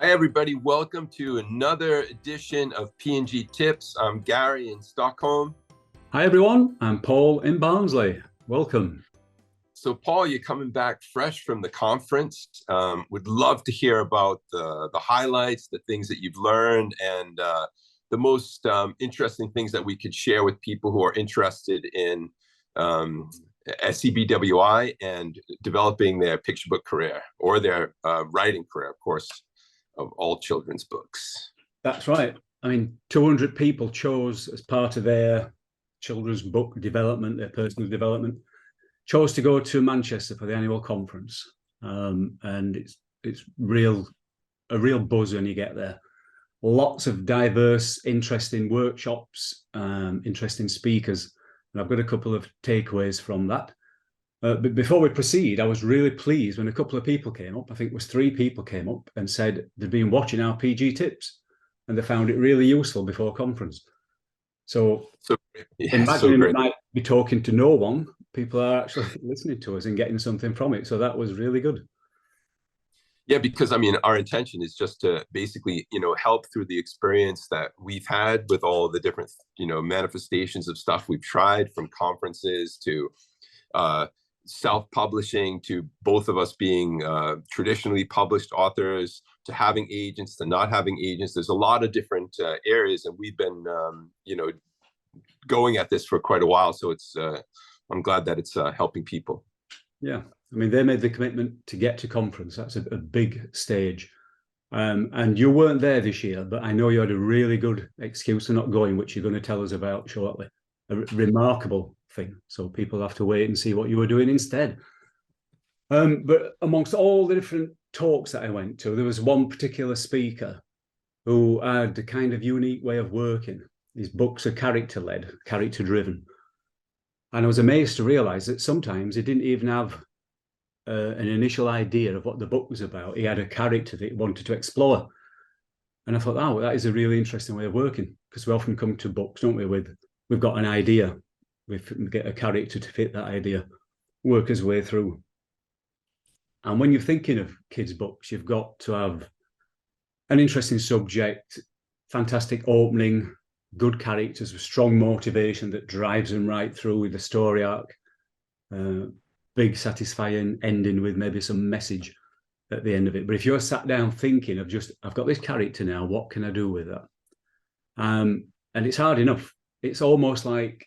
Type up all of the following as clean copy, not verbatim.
Hi, everybody. Welcome to another edition of PGTips. I'm Gary in Stockholm. Hi, everyone. I'm Paul in Barnsley. Welcome. So, Paul, you're coming back fresh from the conference. Would love to hear about the highlights, the things that you've learned, and the most interesting things that we could share with people who are interested in SCBWI and developing their picture book career or their writing career, of course, of all children's books. That's right. I mean, 200 people chose as part of their children's book development, their personal development, chose to go to Manchester for the annual conference. And it's a real buzz when you get there. Lots of diverse, interesting workshops, interesting speakers. And I've got a couple of takeaways from that. But before we proceed, I was really pleased when a couple of people came up. I think it was 3 people came up and said they'd been watching our PGTips and they found it really useful before conference. So imagine we might be talking to no one. People are actually listening to us and getting something from it. So that was really good. Yeah, because I mean, our intention is just to basically, help through the experience that we've had with all the different, manifestations of stuff we've tried, from conferences to self-publishing, to both of us being traditionally published authors, to having agents, to not having agents. There's a lot of different areas, and we've been, going at this for quite a while. So it's, I'm glad that it's helping people. Yeah, I mean, they made the commitment to get to conference. That's a big stage. And you weren't there this year, but I know you had a really good excuse for not going, which you're going to tell us about shortly. A remarkable thing. So people have to wait and see what you were doing instead. But amongst all the different talks that I went to, there was one particular speaker who had a kind of unique way of working. His books are character-led, character-driven. And I was amazed to realize that sometimes he didn't even have an initial idea of what the book was about. He had a character that he wanted to explore. And I thought, oh, that is a really interesting way of working, because we often come to books, don't we, we've got an idea. We get a character to fit that idea, work his way through. And when you're thinking of kids' books, you've got to have an interesting subject, fantastic opening, good characters with strong motivation that drives them right through with the story arc, big satisfying ending with maybe some message at the end of it. But if you're sat down thinking of just, I've got this character now, what can I do with that? And it's hard enough. It's almost like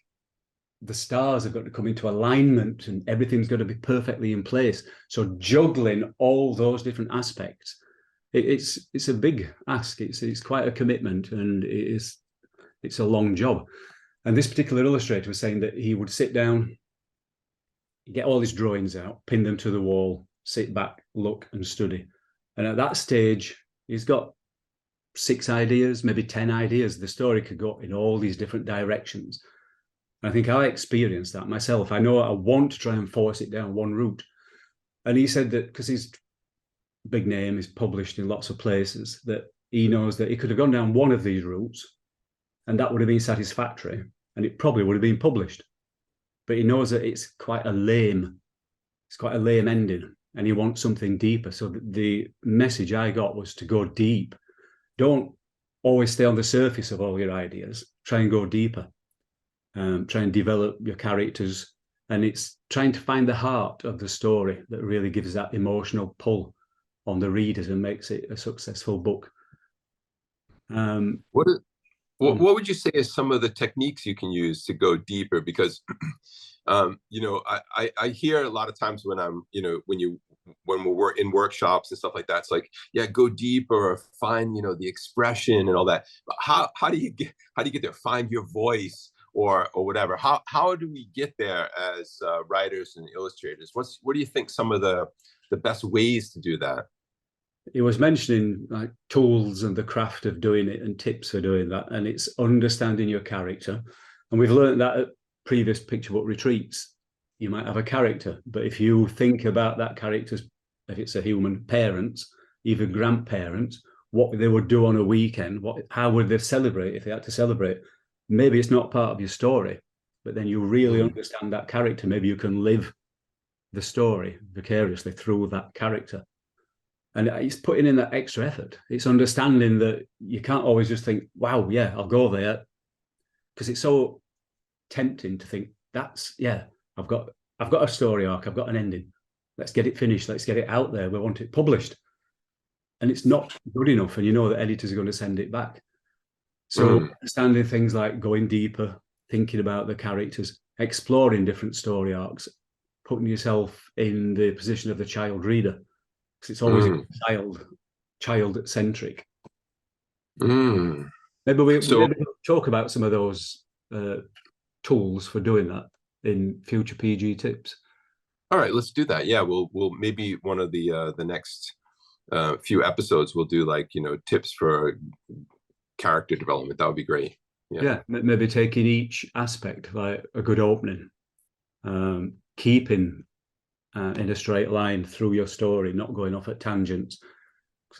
the stars have got to come into alignment and everything's got to be perfectly in place. So juggling all those different aspects, it's a big ask. It's quite a commitment, and it's a long job. And this particular illustrator was saying that he would sit down, get all his drawings out, pin them to the wall, sit back, look and study. And at that stage, he's got 6 ideas, maybe 10 ideas. The story could go in all these different directions. I think I experienced that myself. I know I want to try and force it down one route. And he said that because his big name is published in lots of places, that he knows that he could have gone down one of these routes and that would have been satisfactory and it probably would have been published. But he knows that it's quite a lame ending, and he wants something deeper. So the message I got was to go deep. Don't always stay on the surface of all your ideas. Try and go deeper. Try and develop your characters, and it's trying to find the heart of the story that really gives that emotional pull on the readers and makes it a successful book. What would you say is some of the techniques you can use to go deeper? Because I hear a lot of times when I'm when we're in workshops and stuff like that, it's like, yeah, go deeper or find the expression and all that. But how do you get there? Find your voice or whatever. How do we get there as writers and illustrators? What do you think some of the best ways to do that? He was mentioning like tools and the craft of doing it and tips for doing that, and it's understanding your character. And we've learned that at previous picture book retreats. You might have a character, but if you think about that character's, if it's a human, parents, even grandparents, what they would do on a weekend, how would they celebrate if they had to celebrate? Maybe it's not part of your story, but then you really understand that character. Maybe you can live the story vicariously through that character. And it's putting in that extra effort. It's understanding that you can't always just think, wow, yeah, I'll go there. Because it's so tempting to think I've got a story arc, I've got an ending. Let's get it finished. Let's get it out there. We want it published. And it's not good enough. And you know the editors are going to send it back. So understanding things like going deeper, thinking about the characters, exploring different story arcs, putting yourself in the position of the child reader, because it's always child centric. Maybe we'll talk about some of those tools for doing that in future PG tips. All right, let's do that. Yeah, we'll maybe one of the next few episodes we'll do, like, tips for character development. That would be great. Yeah, maybe taking each aspect, like a good opening, keeping in a straight line through your story, not going off at tangents.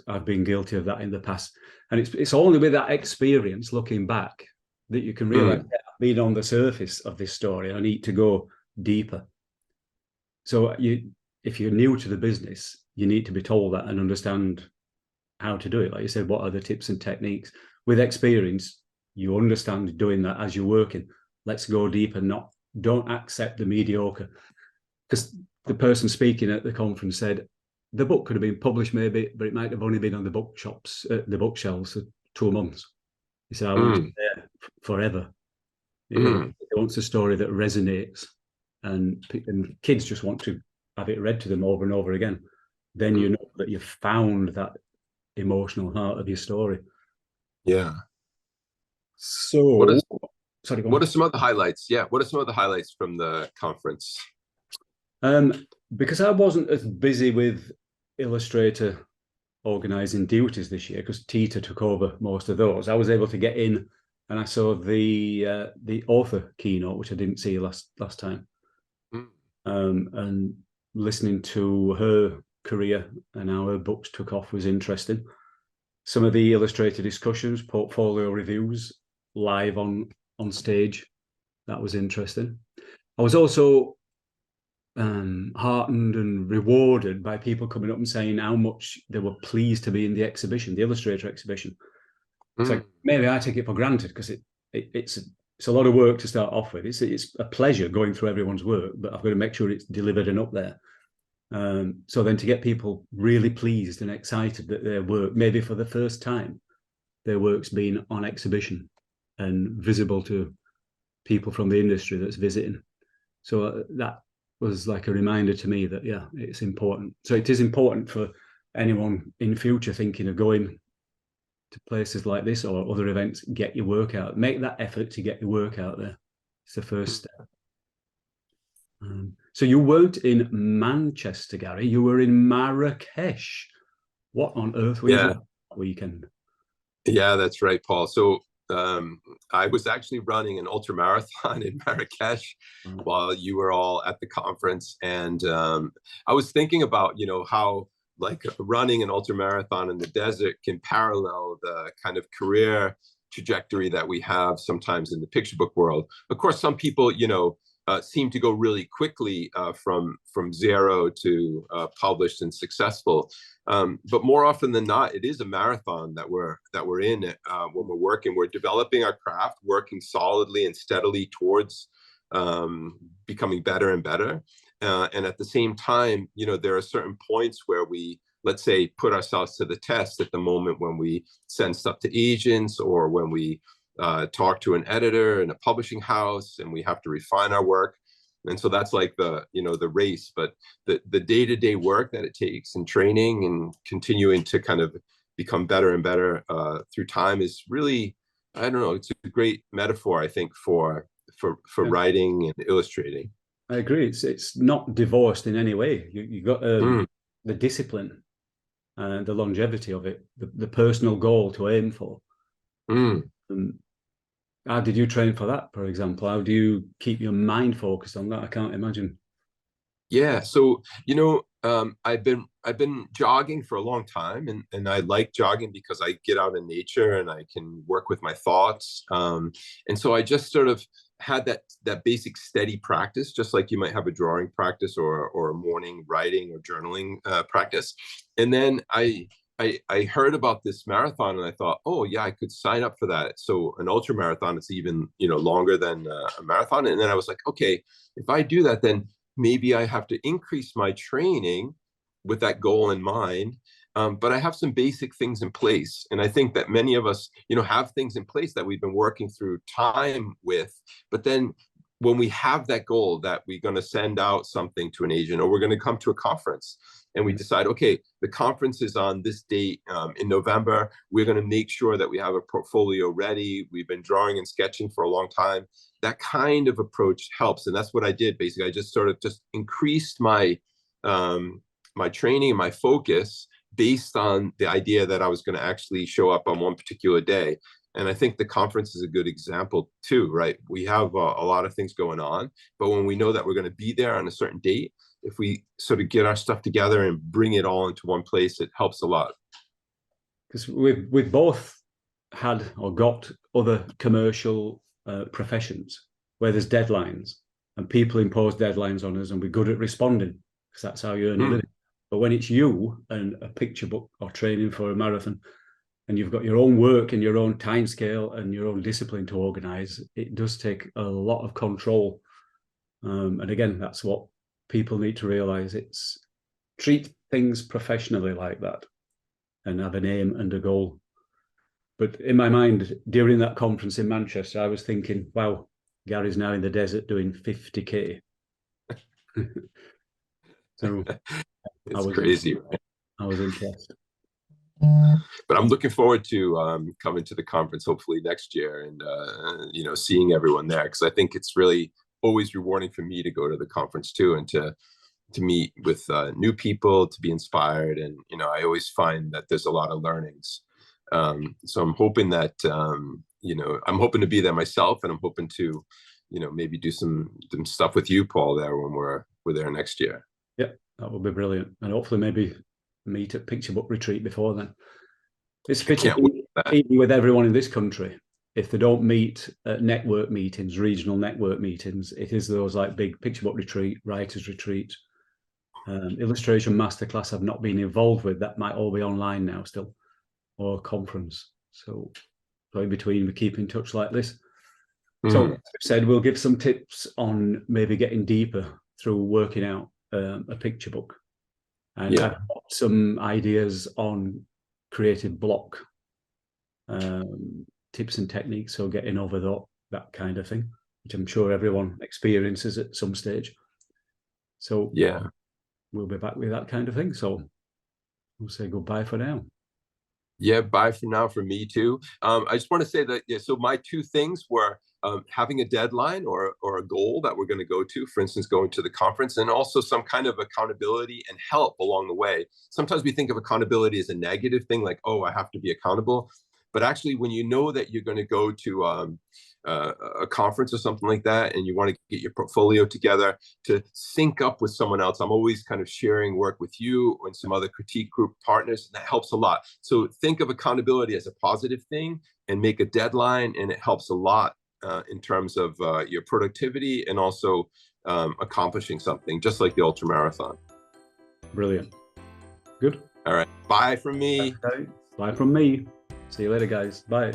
I've been guilty of that in the past, and it's only with that experience, looking back, that you can realize I've been on the surface of this story. I need to go deeper. So if you're new to the business, you need to be told that and understand how to do it. Like you said, what are the tips and techniques? With experience, you understand doing that as you're working. Let's go deeper. Don't accept the mediocre. Because the person speaking at the conference said the book could have been published maybe, but it might have only been on the bookshelves for 2 months. He said, I want it there forever. He wants a story that resonates, and kids just want to have it read to them over and over again. Then you know that you've found that emotional heart of your story. Yeah. So what are some other highlights? Yeah, what are some of the highlights from the conference? Because I wasn't as busy with illustrator organizing duties this year, because Tita took over most of those, I was able to get in, and I saw the author keynote, which I didn't see last time. And listening to her career and how her books took off was interesting. Some of the illustrator discussions, portfolio reviews, live on stage, that was interesting. I was also heartened and rewarded by people coming up and saying how much they were pleased to be in the exhibition, the illustrator exhibition. It's like, maybe I take it for granted, because it's a lot of work to start off with. It's a pleasure going through everyone's work, but I've got to make sure it's delivered and up there. So then to get people really pleased and excited that their work, maybe for the first time, their work's been on exhibition and visible to people from the industry that's visiting. So that was like a reminder to me that, yeah, it's important. So it is important for anyone in future thinking of going to places like this or other events, get your work out. Make that effort to get your work out there. It's the first step. So you weren't in Manchester, Gary. You were in Marrakesh. What on earth were you doing that weekend? Yeah, that's right, Paul. So I was actually running an ultra marathon in Marrakesh while you were all at the conference, and I was thinking about how, like, running an ultra marathon in the desert can parallel the kind of career trajectory that we have sometimes in the picture book world. Of course, some people seem to go really quickly from zero to published and successful. But more often than not, it is a marathon that we're in when we're working. We're developing our craft, working solidly and steadily towards becoming better and better. And at the same time, there are certain points where we, let's say, put ourselves to the test at the moment when we send stuff to agents, or when we talk to an editor in a publishing house, and we have to refine our work. And so that's like the race, but the day-to-day work that it takes in training and continuing to kind of become better and better through time is really, I don't know, it's a great metaphor, I think, for writing and illustrating. I agree. It's not divorced in any way. You got the discipline and the longevity of it, the personal goal to aim for. How did you train for that, for example? How do you keep your mind focused on that? I can't imagine. Yeah, so I've been jogging for a long time, and I like jogging because I get out in nature and I can work with my thoughts. And so I just sort of had that basic steady practice, just like you might have a drawing practice or a morning writing or journaling practice. And then I heard about this marathon and I thought, oh yeah, I could sign up for that. So an ultra marathon is even, longer than a marathon. And then I was like, okay, if I do that, then maybe I have to increase my training with that goal in mind. But I have some basic things in place. And I think that many of us, have things in place that we've been working through time with. But then when we have that goal that we're going to send out something to an agent, or we're going to come to a conference, and we decide, okay, the conference is on this date in November. We're going to make sure that we have a portfolio ready. We've been drawing and sketching for a long time. That kind of approach helps. And that's what I did. Basically, I just sort of just increased my my training and my focus based on the idea that I was going to actually show up on one particular day. And I think the conference is a good example too, right? We have a lot of things going on, but when we know that we're going to be there on a certain date, if we sort of get our stuff together and bring it all into one place, it helps a lot. Because we've both had or got other commercial professions where there's deadlines and people impose deadlines on us, and we're good at responding because that's how you earn a living. But when it's you and a picture book or training for a marathon, and you've got your own work and your own time scale and your own discipline to organize, it does take a lot of control. And again, that's what people need to realize. It's treat things professionally like that and have an aim and a goal. But in my mind, during that conference in Manchester, I was thinking, wow, Gary's now in the desert doing 50K. So it's crazy, right? I was impressed. But I'm looking forward to coming to the conference hopefully next year and seeing everyone there, because I think it's really always rewarding for me to go to the conference too, and to meet with new people, to be inspired. And I always find that there's a lot of learnings. So I'm hoping that I'm hoping to be there myself, and I'm hoping to maybe do some stuff with you, Paul, there when we're there next year. Yeah, that would be brilliant. And hopefully maybe meet at Picture Book Retreat before then. It's fitting, even with everyone in this country, if they don't meet at network meetings, regional network meetings, it is those like big Picture Book Retreat, Writers Retreat, illustration masterclass I've not been involved with. That might all be online now still, or conference. So in between, we keep in touch like this. So as I said, we'll give some tips on maybe getting deeper through working out a picture book. And I've got some ideas on creative block tips and techniques, so getting over that kind of thing, which I'm sure everyone experiences at some stage. So we'll be back with that kind of thing. So we'll say goodbye for now. Yeah, bye for now for me too. I just want to say that, so my two things were having a deadline or a goal that we're going to go to, for instance, going to the conference, and also some kind of accountability and help along the way. Sometimes we think of accountability as a negative thing, like, oh, I have to be accountable. But actually, when you know that you're going to go to a conference or something like that, and you want to get your portfolio together, to sync up with someone else. I'm always kind of sharing work with you and some other critique group partners, and that helps a lot. So think of accountability as a positive thing and make a deadline, and it helps a lot in terms of your productivity and also accomplishing something, just like the ultra marathon. Brilliant. Good. All right. Bye from me. Okay. Bye from me. See you later, guys. Bye.